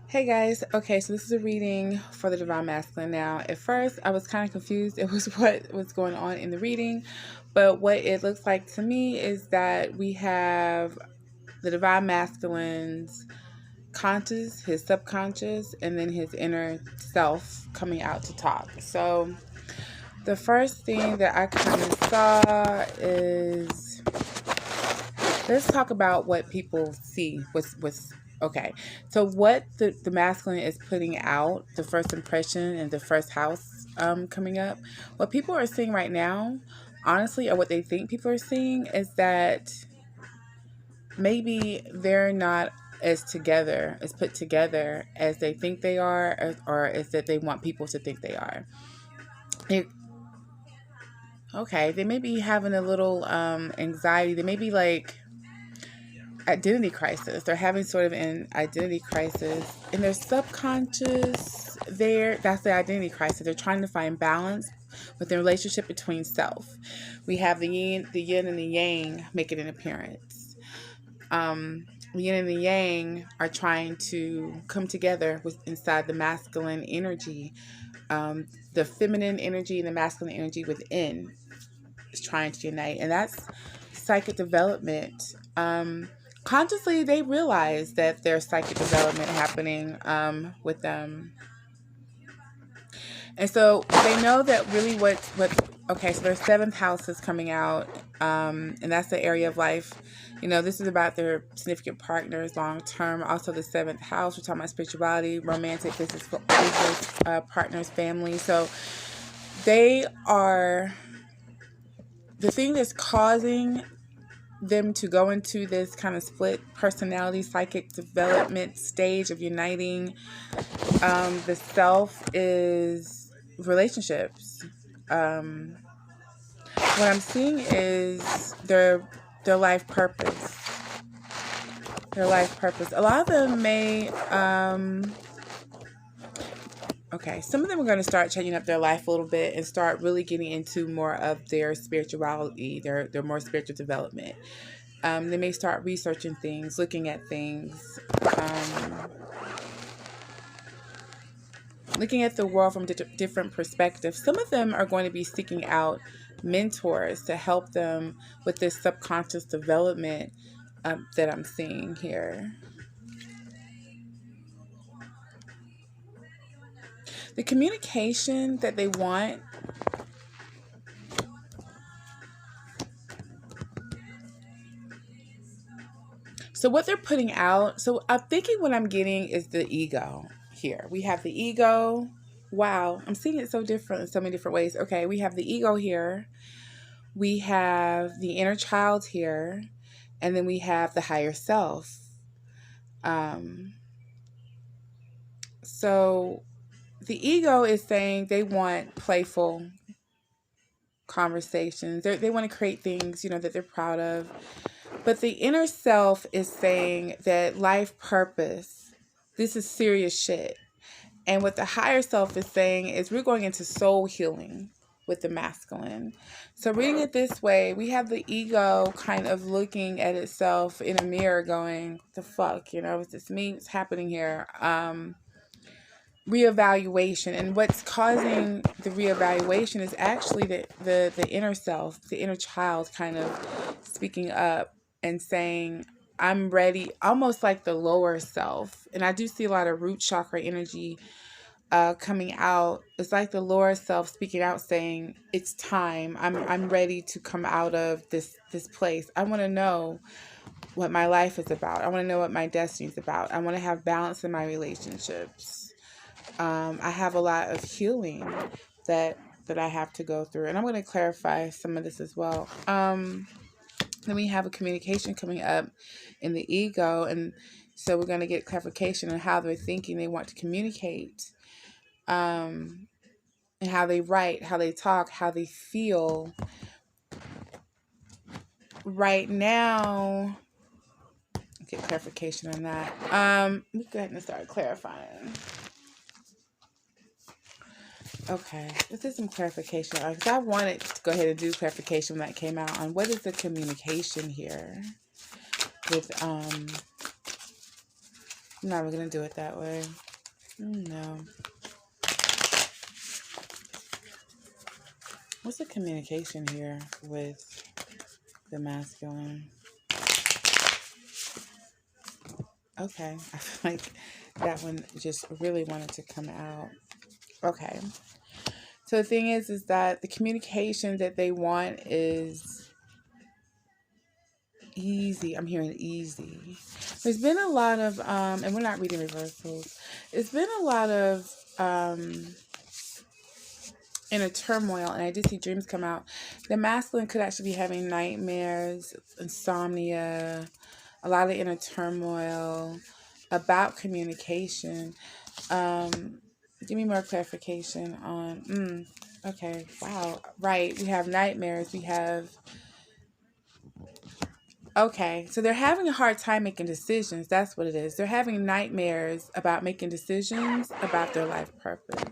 Hey guys, okay, so this is a reading for the Divine Masculine. Now, at first, I was kind of confused. It was what was going on in the reading, but what it looks like to me is that we have the Divine Masculine's conscious, his subconscious, and then his inner self coming out to talk. So, the first thing that I kind of saw is let's talk about what people see. What's okay. So what the masculine is putting out, the first impression and the first house coming up. What people are seeing right now, honestly, or what they think people are seeing is that maybe they're not as put together as they think they are, or as that they want people to think they are. It, okay, they may be having a little anxiety. They may be like identity crisis. They're having sort of an identity crisis in their subconscious. That's the identity crisis. They're trying to find balance with the relationship between self. We have the yin and the yang making an appearance. The yin and the yang are trying to come together inside the masculine energy. The feminine energy and the masculine energy within is trying to unite, and that's psychic development. Consciously, they realize that there's psychic development happening with them, and so they know that really what. Okay, so their seventh house is coming out, and that's the area of life. You know, this is about their significant partners, long term. Also, the seventh house, we're talking about spirituality, romantic, business partners, family. So they are the thing that's causing them to go into this kind of split personality psychic development stage of uniting the self is relationships. What I'm seeing is their life purpose. Their life purpose. A lot of them may okay, some of them are going to start changing up their life a little bit and start really getting into more of their spirituality, their more spiritual development. They may start researching things, looking at things, looking at the world from different perspectives. Some of them are going to be seeking out mentors to help them with this subconscious development that I'm seeing here. The communication that they want. So what they're putting out, so I'm thinking what I'm getting is the ego here. We have the ego. Wow, I'm seeing it so different in so many different ways. Okay, we have the ego here. We have the inner child here. And then we have the higher self. So the ego is saying they want playful conversations. They want to create things, that they're proud of. But the inner self is saying that life purpose, this is serious shit. And what the higher self is saying is we're going into soul healing with the masculine. So reading it this way, we have the ego kind of looking at itself in a mirror going, the fuck, is this me? What's happening here? Reevaluation. And what's causing the reevaluation is actually the inner self, the inner child kind of speaking up and saying, I'm ready, almost like the lower self. And I do see a lot of root chakra energy coming out. It's like the lower self speaking out saying, it's time. I'm ready to come out of this place. I want to know what my life is about. I want to know what my destiny is about. I want to have balance in my relationships. I have a lot of healing that I have to go through. And I'm going to clarify some of this as well. Then we have a communication coming up in the ego. And so we're going to get clarification on how they're thinking they want to communicate. And how they write, how they talk, how they feel. Right now, get clarification on that. Let me go ahead and start clarifying. Okay, this is some clarification because I wanted to go ahead and do clarification when that came out on what is the communication here with I'm not even going to do it that way. No. What's the communication here with the masculine? Okay. I feel like that one just really wanted to come out. Okay. So the thing is that the communication that they want is easy. I'm hearing easy. There's been a lot of, and we're not reading reversals. It's been a lot of, inner turmoil, and I did see dreams come out. The masculine could actually be having nightmares, insomnia, a lot of inner turmoil about communication. Give me more clarification on, okay, wow, right, we have nightmares, we have, okay, so they're having a hard time making decisions, that's what it is. They're having nightmares about making decisions about their life purpose,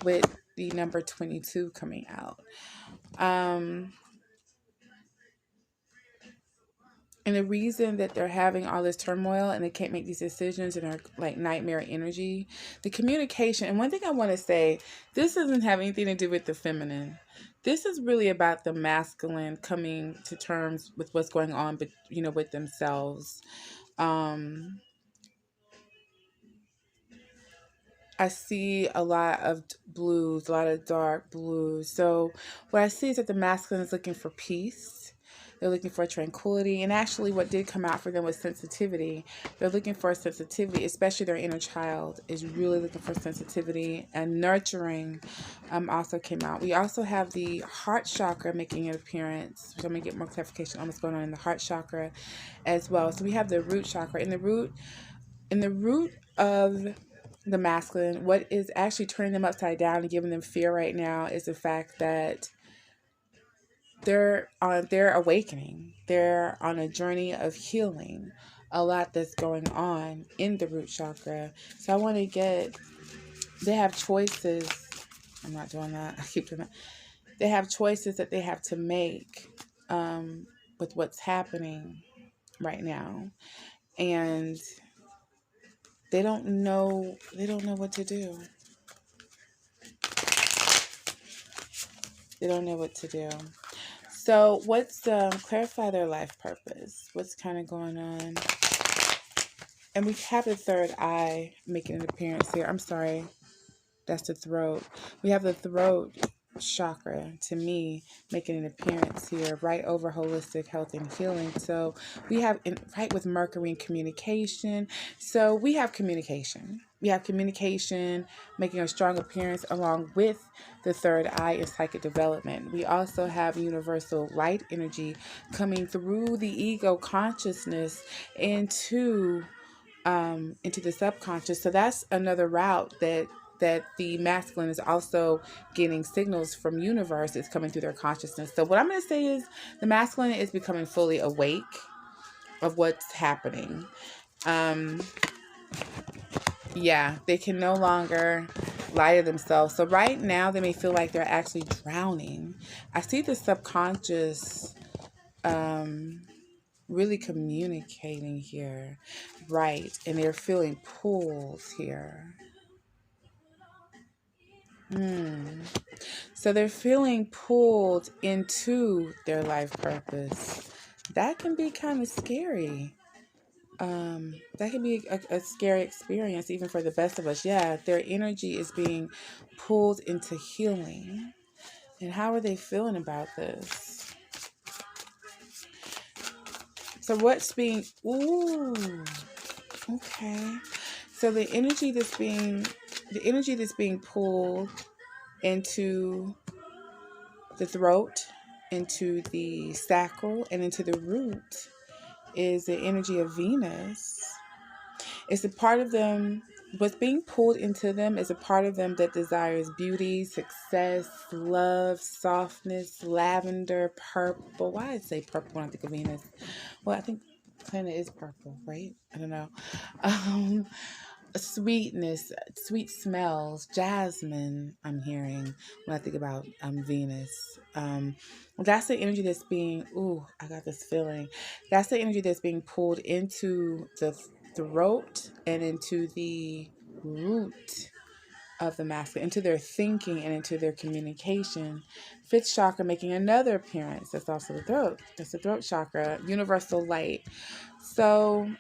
with the number 22 coming out. And the reason that they're having all this turmoil and they can't make these decisions and are like nightmare energy, the communication. And one thing I want to say, this doesn't have anything to do with the feminine. This is really about the masculine coming to terms with what's going on, but with themselves. I see a lot of blues, a lot of dark blues. So what I see is that the masculine is looking for peace. They're looking for tranquility. And actually what did come out for them was sensitivity. They're looking for sensitivity, especially their inner child is really looking for sensitivity, and nurturing also came out. We also have the heart chakra making an appearance. So I'm going to get more clarification on what's going on in the heart chakra as well. So we have the root chakra. In the root of the masculine, what is actually turning them upside down and giving them fear right now is the fact that they're awakening. They're on a journey of healing. A lot that's going on in the root chakra. So I want to they have choices. I'm not doing that. I keep doing that. They have choices that they have to make with what's happening right now. And they don't know what to do. They don't know what to do. So what's clarify their life purpose? What's kind of going on? And we have the third eye making an appearance here. I'm sorry. That's the throat. We have the throat chakra, to me, making an appearance here, right over holistic health and healing. So we have, right with Mercury and communication. So we have communication. We have communication making a strong appearance along with the third eye in psychic development. We also have universal light energy coming through the ego consciousness into the subconscious. So that's another route that the masculine is also getting signals from universe. It's coming through their consciousness. So what I'm going to say is the masculine is becoming fully awake of what's happening. They can no longer lie to themselves. So right now they may feel like they're actually drowning. I see the subconscious really communicating here, right? And they're feeling pulls here. So they're feeling pulled into their life purpose. That can be kind of scary. That can be a scary experience, even for the best of us. Yeah, their energy is being pulled into healing. And how are they feeling about this? So what's being, okay. So the energy that's being pulled into the throat, into the sacral, and into the root is the energy of Venus. It's a part of them, what's being pulled into them is a part of them that desires beauty, success, love, softness, lavender, purple. Why did I say purple when I think of Venus? Well, I think planet is purple, right? I don't know. Sweetness, sweet smells, jasmine, I'm hearing when I think about Venus. That's the energy that's being, I got this feeling. That's the energy that's being pulled into throat and into the root of the masculine, into their thinking and into their communication. Fifth chakra making another appearance. That's also the throat. That's the throat chakra, universal light. So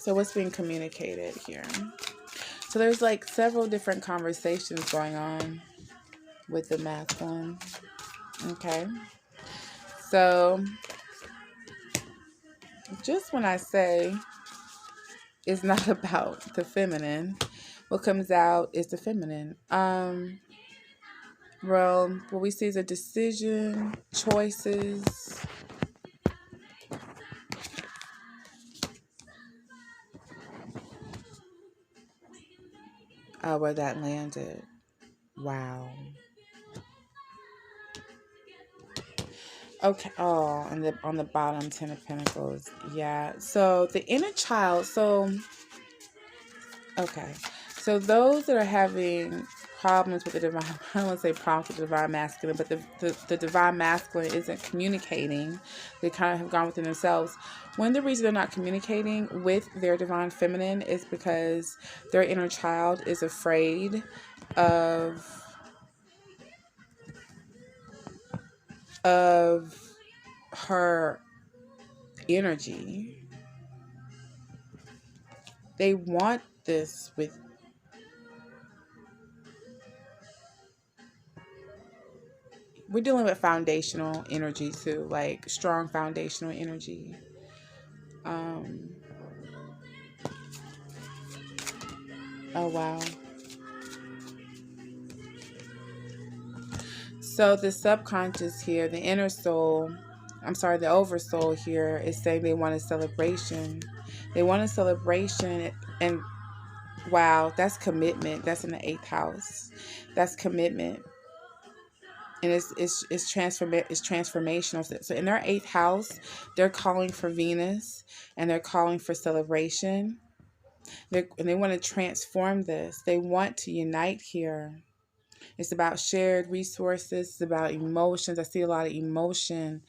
what's being communicated here? So there's like several different conversations going on with the masculine. Okay. So just when I say it's not about the feminine, what comes out is the feminine. Well, what we see is a decision, choices. Where that landed. Wow. Okay. Oh, and on the bottom, Ten of Pentacles. Yeah. So the inner child. Okay. So those that are having problems with the divine, I don't want to say problems with the divine masculine, but the divine masculine isn't communicating. They kind of have gone within themselves. One of the reasons they're not communicating with their divine feminine is because their inner child is afraid of her energy. They want this with we're dealing with foundational energy too, like strong foundational energy. Oh wow. So the subconscious here, the inner soul, the oversoul here is saying they want a celebration. They want a celebration, and wow, that's commitment. That's in the 8th house. That's commitment. And it's transformational. So in their 8th house, they're calling for Venus and they're calling for celebration. And they want to transform this. They want to unite here. It's about shared resources. It's about emotions. I see a lot of emotion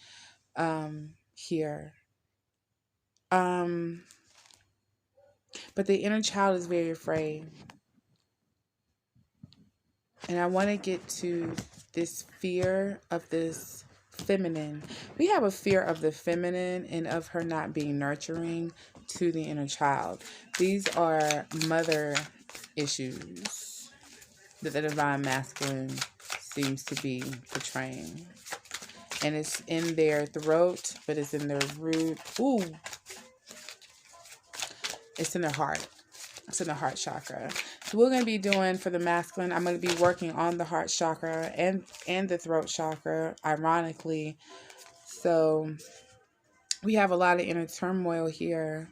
here. But the inner child is very afraid. And I want to get to this fear of this feminine. We have a fear of the feminine and of her not being nurturing to the inner child. These are mother issues that the divine masculine seems to be portraying. And it's in their throat, but it's in their root. Ooh. It's in their heart. It's in the heart chakra. So we're going to be doing for the masculine, I'm going to be working on the heart chakra and the throat chakra, ironically. So we have a lot of inner turmoil here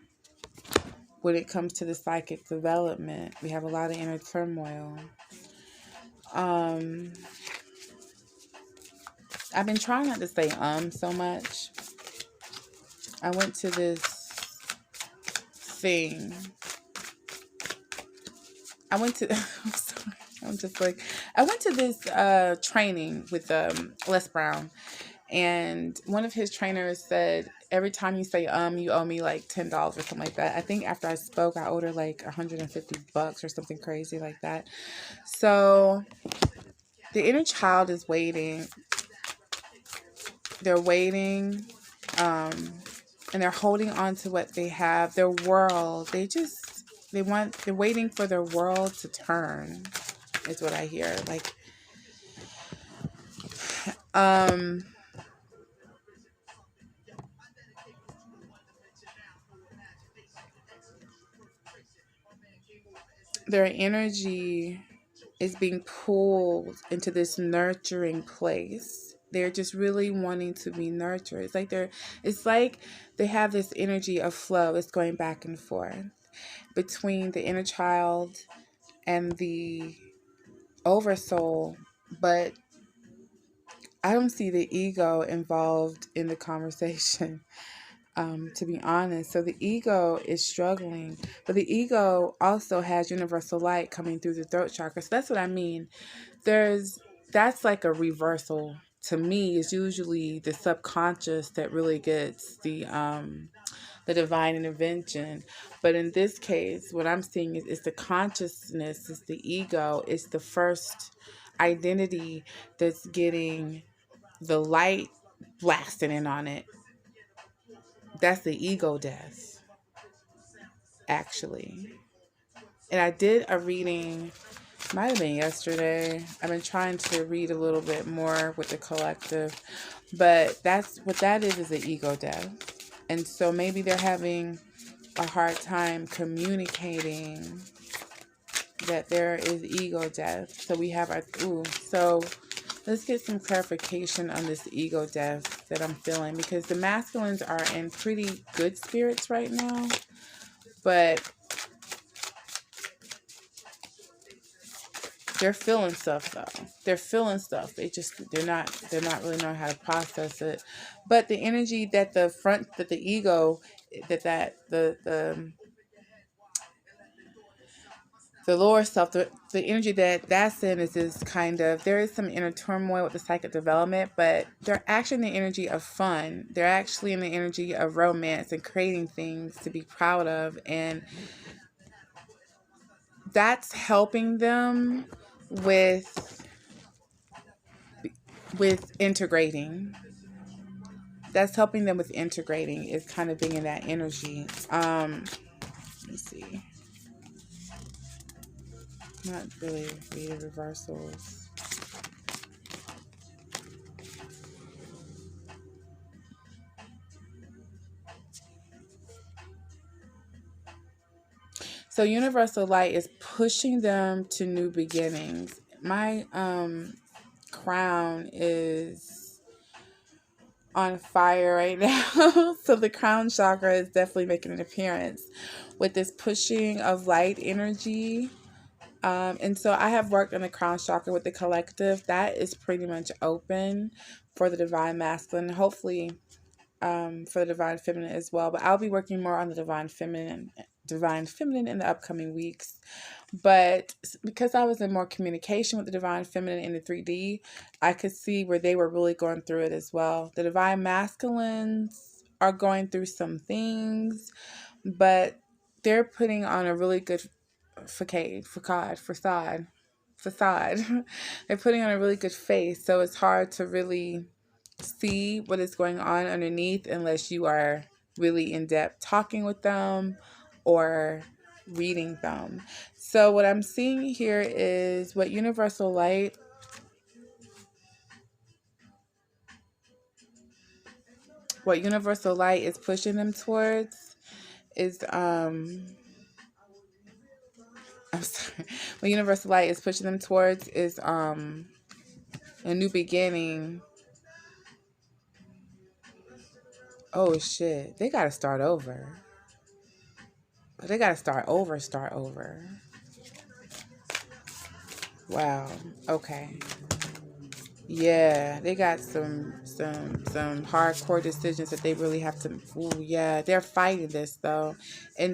when it comes to the psychic development. We have a lot of inner turmoil. I've been trying not to say so much. I went to this thing. I went to this training with Les Brown, and one of his trainers said every time you say you owe me like $10 or something like that. I think after I spoke, I owed her like $150 or something crazy like that. So the inner child is waiting. They're waiting, and they're holding on to what they have, their world. They're waiting for their world to turn, is what I hear. Like, their energy is being pulled into this nurturing place. They're just really wanting to be nurtured. It's like they have this energy of flow. It's going back and forth between the inner child and the oversoul, but I don't see the ego involved in the conversation, to be honest. So the ego is struggling, but the ego also has universal light coming through the throat chakra. So that's what I mean. That's like a reversal to me, is usually the subconscious that really gets the divine intervention. But in this case, what I'm seeing is the consciousness, is the ego, is the first identity that's getting the light blasting in on it. That's the ego death, actually. And I did a reading, might have been yesterday. I've been trying to read a little bit more with the collective, but that's what that is the ego death. And so maybe they're having a hard time communicating that there is ego death. So we have our, so let's get some clarification on this ego death that I'm feeling, because the masculines are in pretty good spirits right now, but they're feeling stuff though. They're feeling stuff. They're not really knowing how to process it. But the energy that the ego, the lower self, the energy that's in is this kind of, there is some inner turmoil with the psychic development, but they're actually in the energy of fun. They're actually in the energy of romance and creating things to be proud of. And that's helping them with integrating. That's helping them with integrating, is kind of being in that energy. Let me see. Not really reading reversals. So universal light is pushing them to new beginnings. My crown is on fire right now. So the crown chakra is definitely making an appearance with this pushing of light energy. And so I have worked on the crown chakra with the collective. That is pretty much open for the divine masculine, hopefully for the divine feminine as well. But I'll be working more on the divine feminine in the upcoming weeks. But because I was in more communication with the divine feminine in the 3D, I could see where they were really going through it as well. The divine masculines are going through some things, but they're putting on a really good facade. They're putting on a really good face, so it's hard to really see what is going on underneath unless you are really in depth talking with them or reading them. So what I'm seeing here is what universal light is pushing them towards is I'm sorry. What universal light is pushing them towards is a new beginning. Oh shit. They gotta start over. They gotta start over. Wow. Okay. Yeah, they got some hardcore decisions that they really have to. Ooh, yeah, they're fighting this though, in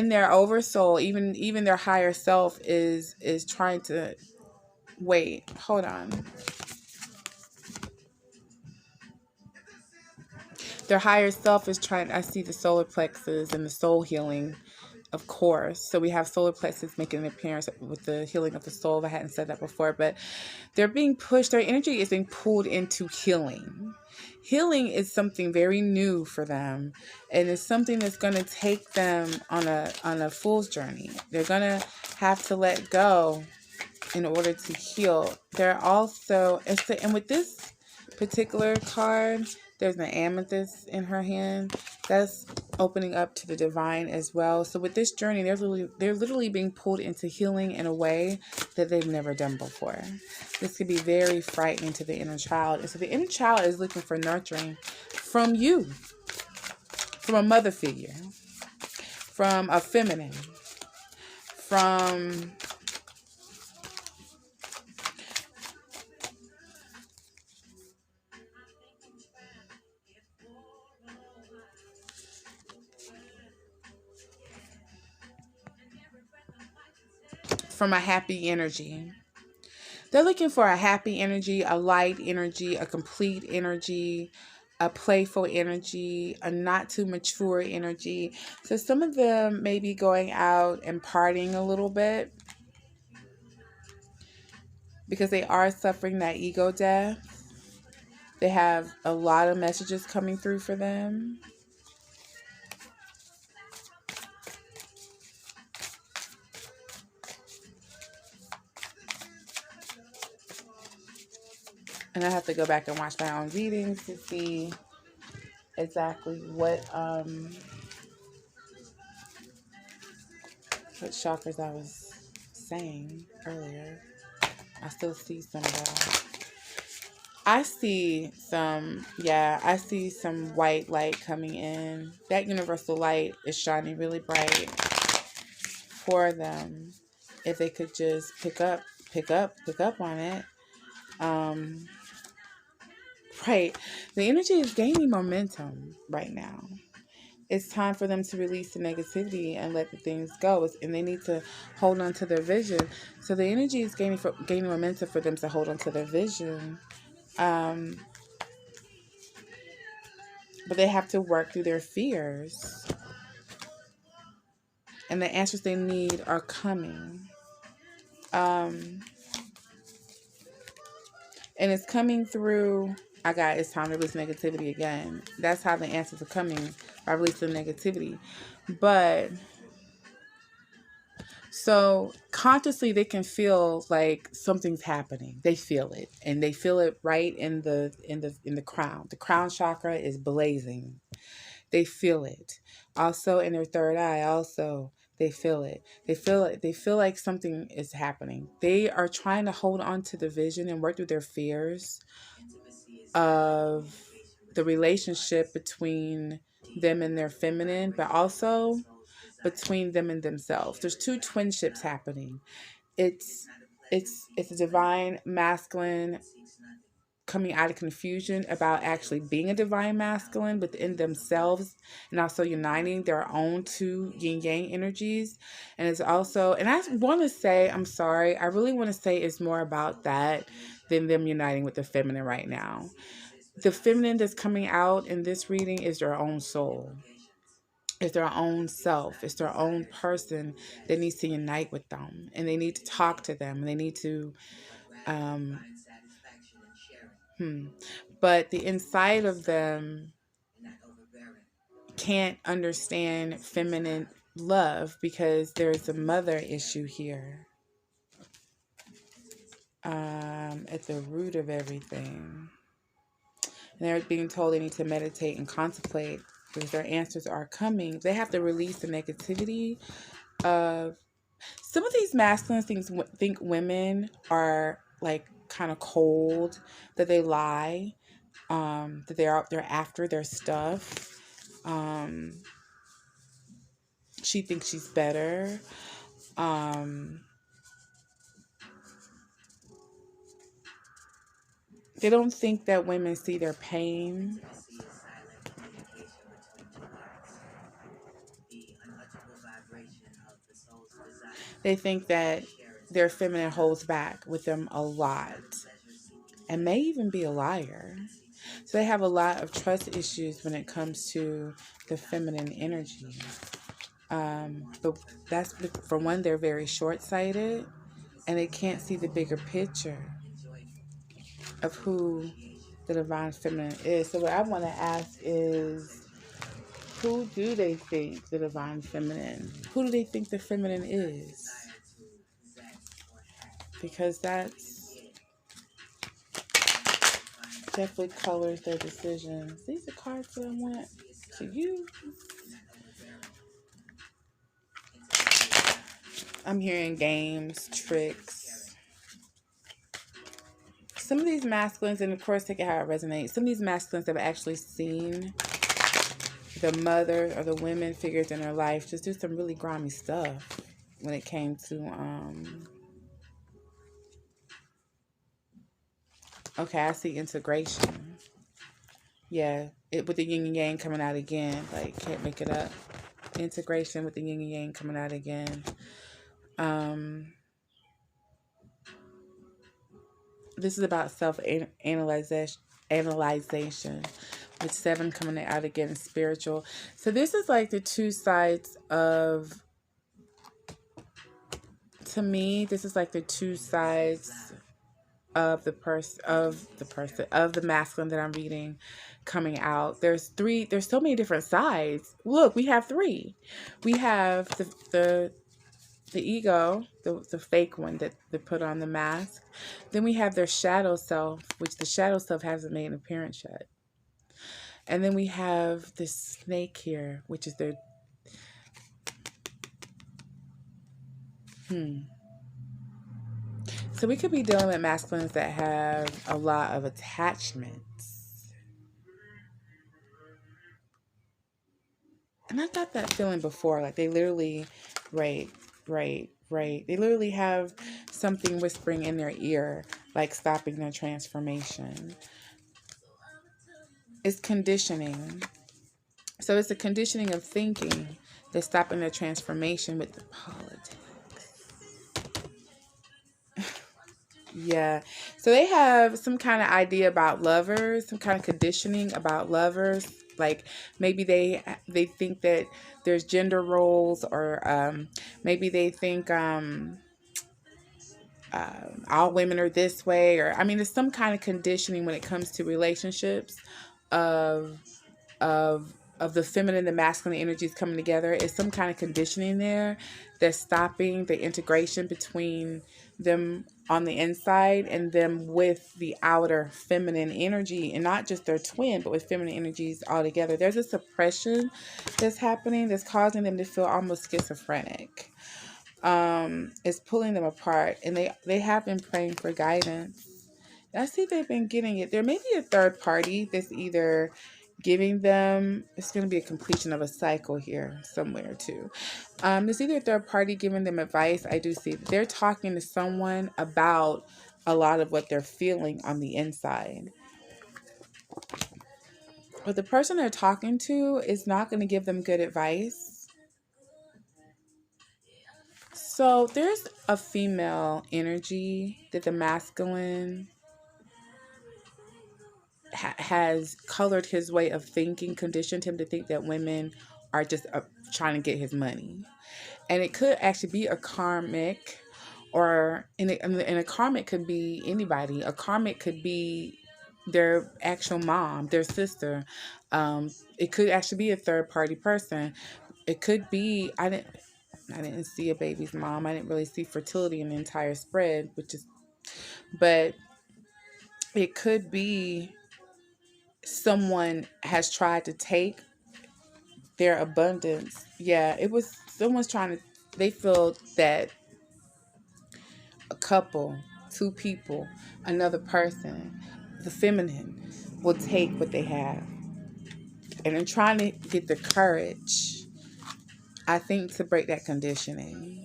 their oversoul, even their higher self is trying to wait. Hold on. Their higher self is trying. I see the solar plexus and the soul healing, of course. So we have solar plexus making an appearance with the healing of the soul. I hadn't said that before, but they're being pushed. Their energy is being pulled into healing. Healing is something very new for them, and it's something that's going to take them on a fool's journey. They're going to have to let go in order to heal. They're also, and with this particular card, there's an amethyst in her hand. That's opening up to the divine as well. So with this journey, they're literally being pulled into healing in a way that they've never done before. This could be very frightening to the inner child. And so the inner child is looking for nurturing from you, from a mother figure, from a feminine, from a happy energy. They're looking for a happy energy, a light energy, a complete energy, a playful energy, a not too mature energy. So some of them may be going out and partying a little bit because they are suffering that ego death. They have a lot of messages coming through for them. And I have to go back and watch my own readings to see exactly what chakras I was saying earlier. I still see some of that. I see some white light coming in. That universal light is shining really bright for them. If they could just pick up on it. Right. The energy is gaining momentum right now. It's time for them to release the negativity and let the things go. And they need to hold on to their vision. So the energy is gaining momentum for them to hold on to their vision. But they have to work through their fears. And the answers they need are coming. And it's coming through, it's time to release negativity again. That's how the answers are coming, by releasing negativity. But so consciously they can feel like something's happening. They feel it. And they feel it right in the crown. The crown chakra is blazing. They feel it. Also in their third eye, they feel it. They feel it. They feel like something is happening. They are trying to hold on to the vision and work through their fears of the relationship between them and their feminine, but also between them and themselves. There's two twinships happening. It's a divine masculine coming out of confusion about actually being a divine masculine within themselves, and also uniting their own two yin yang energies. And it's also, and I want to say, I'm sorry, I really want to say it's more about that than them uniting with the feminine right now. The feminine that's coming out in this reading is their own soul. It's their own self. It's their own person that needs to unite with them. And they need to talk to them. And they need to... But the inside of them can't understand feminine love because there's a mother issue here. At the root of everything. And they're being told they need to meditate and contemplate because their answers are coming. They have to release the negativity of... Some of these masculines think women are like kind of cold, that they lie, that they're after their stuff. She thinks she's better. They don't think that women see their pain. They think that their feminine holds back with them a lot and may even be a liar. So they have a lot of trust issues when it comes to the feminine energy. But that's, for one, they're very short-sighted and they can't see the bigger picture of who the divine feminine is. So what I want to ask is, who do they think the divine feminine? Who do they think the feminine is? Because that's definitely colors their decisions. These are cards that I want to use. I'm hearing games, tricks. Some of these masculines, and of course take it how it resonates, some of these masculines have actually seen the mother or the women figures in their life just do some really grimy stuff when it came to okay, I see integration. Yeah, with the yin and yang coming out again, like can't make it up. Integration with the yin and yang coming out again. They think that their feminine holds back with them a lot. And may even be a liar. So they have a lot of trust issues when it comes to the feminine energy. But this is about self-analyzation, with 7 coming out again, spiritual. So this is like the two sides of, to me, this is like the two sides of the masculine that I'm reading coming out. There's so many different sides. Look, we have 3. We have the ego, the fake one that they put on the mask. Then we have their shadow self, which the shadow self hasn't made an appearance yet. And then we have this snake here, which is their So we could be dealing with masculines that have a lot of attachments. And I got that feeling before, like they literally, right. They literally have something whispering in their ear, like stopping their transformation. It's conditioning. So it's a conditioning of thinking that's stopping their transformation with the politics. Yeah. So they have some kind of idea about lovers, some kind of conditioning about lovers. Like maybe they think that there's gender roles, or maybe they think all women are this way, or I mean, there's some kind of conditioning when it comes to relationships of of the feminine and the masculine energies coming together. Is some kind of conditioning there that's stopping the integration between them on the inside and them with the outer feminine energy, and not just their twin, but with feminine energies all together. There's a suppression that's happening that's causing them to feel almost schizophrenic. It's pulling them apart, and they have been praying for guidance. I see they've been getting it. There may be a third party that's either giving them, it's going to be a completion of a cycle here somewhere too. There's either a third party giving them advice. I do see that they're talking to someone about a lot of what they're feeling on the inside. But the person they're talking to is not going to give them good advice. So there's a female energy that the masculine has colored his way of thinking, conditioned him to think that women are just trying to get his money. And it could actually be a karmic, and a karmic could be anybody. A karmic could be their actual mom, their sister. It could actually be a third party person. It could be, I didn't see a baby's mom. I didn't really see fertility in the entire spread, but it could be someone has tried to take their abundance. Yeah, it was someone's trying to, they feel that a couple, 2 people, another person, the feminine, will take what they have. And they're trying to get the courage, I think, to break that conditioning.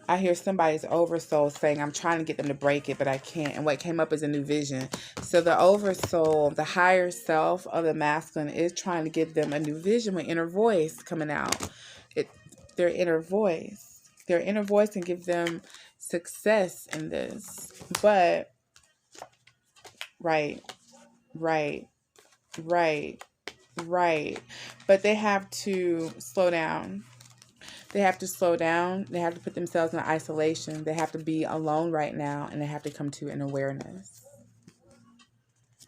I hear somebody's oversoul saying, I'm trying to get them to break it, but I can't. And what came up is a new vision. So the oversoul, the higher self of the masculine, is trying to give them a new vision with inner voice coming out. Their inner voice. Their inner voice can give them success in this. But, right, right, right, right. But they have to slow down. They have to slow down. They have to put themselves in isolation. They have to be alone right now, and they have to come to an awareness.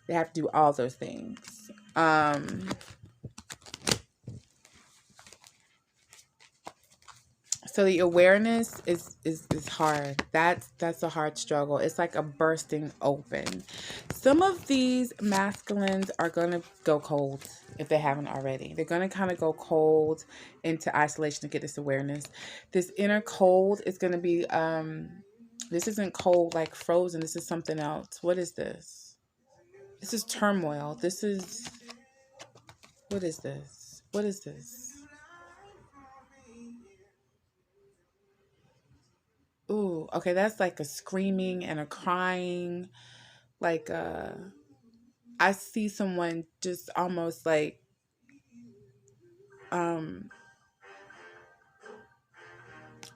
They have to do all those things. So the awareness is hard. That's a hard struggle. It's like a bursting open. Some of these masculines are going to go cold if they haven't already. They're going to kind of go cold into isolation to get this awareness. This inner cold is going to be, this isn't cold like frozen. This is something else. What is this? This is turmoil. This is, what is this? What is this? Ooh, okay, that's like a screaming and a crying. Like, I see someone just almost like, um,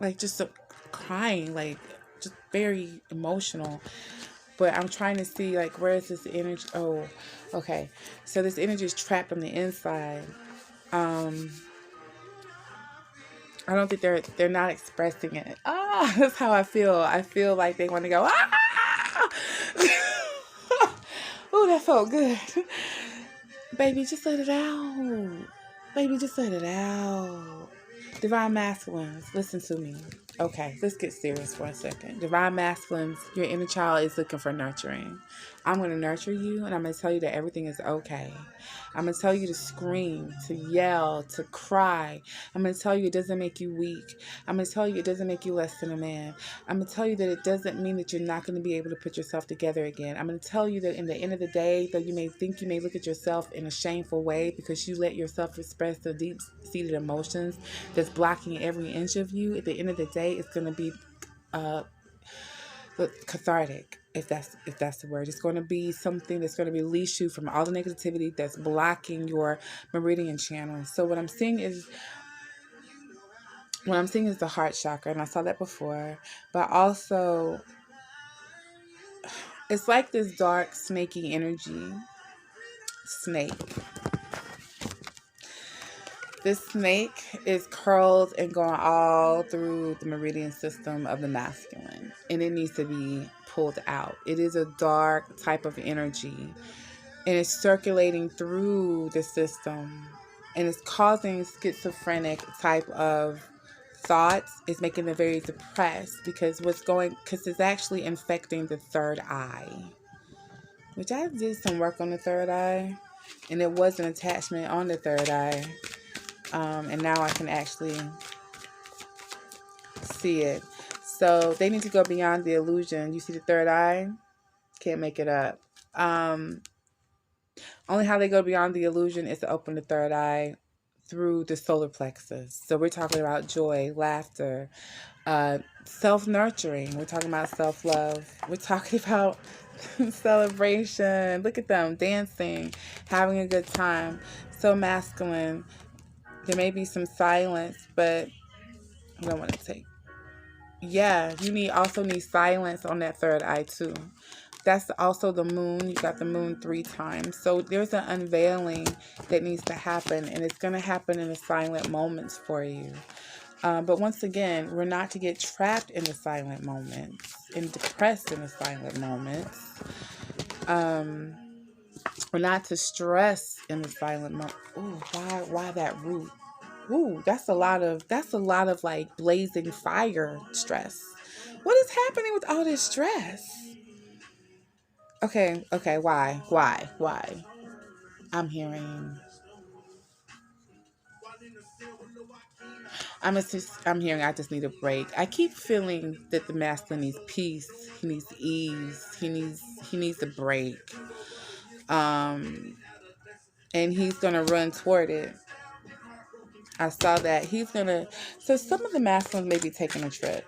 like just crying, like just very emotional. But I'm trying to see, like, where is this energy? Oh, okay. So this energy is trapped on the inside. I don't think they're not expressing it. Ah, that's how I feel. I feel like they want to go, ah! Oh, that felt good. Baby, just let it out. Baby, just let it out. Divine Masculines, listen to me. Okay, let's get serious for a second. Divine Masculines, your inner child is looking for nurturing. I'm going to nurture you, and I'm going to tell you that everything is okay. I'm going to tell you to scream, to yell, to cry. I'm going to tell you it doesn't make you weak. I'm going to tell you it doesn't make you less than a man. I'm going to tell you that it doesn't mean that you're not going to be able to put yourself together again. I'm going to tell you that in the end of the day, though you may think you may look at yourself in a shameful way because you let yourself express the deep-seated emotions that's blocking every inch of you, at the end of the day, it's going to be cathartic, if that's the word. It's going to be something that's going to release you from all the negativity that's blocking your meridian channel. So what I'm seeing is the heart chakra, and I saw that before, but also it's like this dark snaky energy. Snake. This snake is curled and going all through the meridian system of the masculine, and it needs to be pulled out. It is a dark type of energy, and it's circulating through the system, and it's causing schizophrenic type of thoughts. It's making them very depressed because it's actually infecting the third eye, which I did some work on the third eye, and it was an attachment on the third eye. And now I can actually see it. So they need to go beyond the illusion. You see the third eye? Can't make it up. Only how they go beyond the illusion is to open the third eye through the solar plexus. So we're talking about joy, laughter, self-nurturing. We're talking about self-love. We're talking about celebration. Look at them dancing, having a good time. So masculine. There may be some silence, but I don't want to take. Yeah, you also need silence on that third eye too. That's also the moon. You got the moon 3 times. So there's an unveiling that needs to happen, and it's going to happen in the silent moments for you. But once again, we're not to get trapped in the silent moments and depressed in the silent moments. We're not to stress in the silent moment. Ooh, why that root? Ooh, that's a lot of like blazing fire stress. What is happening with all this stress? Okay, why? I'm hearing I just need a break. I keep feeling that the masculine needs peace. He needs ease. He needs a break. And he's gonna run toward it. I saw that so some of the masculines may be taking a trip.